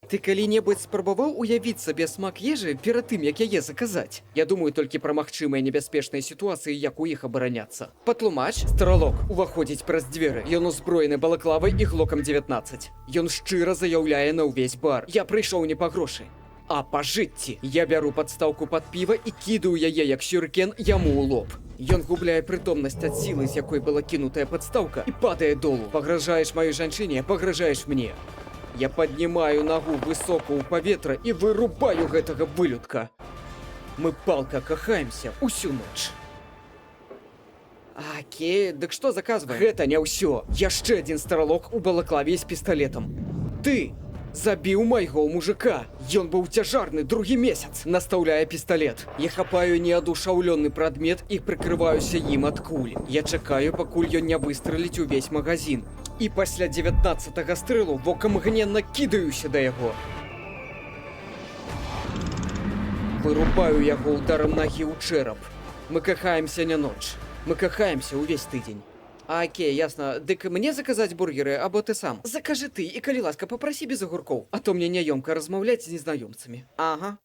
Ты калі-небудзь спрабаваў уявіць сабе смак ежы перад тым, як яе заказаць? Я думаю толькі пра магчымыя небяспечныя сітуацыі, як у іх абараняцца. Патлумач, стралок уваходзіць праз дзверы. Ён узброены балаклавай і глокам 19. Ён шчыра заяўляе на ўвесь бар: я прыйшоў не па грошы, а па жыцці. Я бяру падстаўку пад піва і кідаю яе як сюрыкен яму ў лоб. Ён губляе прытомнасць ад сілы, з якой была кінутая падстаўка, і падае долу. Пагражаеш маёй жанчыне, пагражаеш мне. Я паднімаю нагу высока ў паветра і вырубаю гэтага вылюдка. Мы палка кахаемся усю ноч. Окей, дык што заказваем? Гэта не ўсё. Яшчэ адзін стралок у балаклаве з пісталетам. Ты забіў майго мужика. Ён быў цяжарны другі месяц. Настаўляе пісталет. Я хапаю неадушаўлёны прадмет і прыкрываюся ім ад куль. Я чакаю, пакуль ён не выстраліць увесь магазин. І пасля 19-го стрэлу вокамгненна кідаюся да яго. Вырубаю яго ударам нагі ў чэрап. Мы кахаемся не ноч. Мы кахаемся ўвесь тыдзень. Окей, ясно. Дык мне заказаць бургеры, або ты сам? Закажы ты, і калі ласка, папрасі без агуркоў, а то мне няёмка размаўляць з незнаёмцамі. Ага.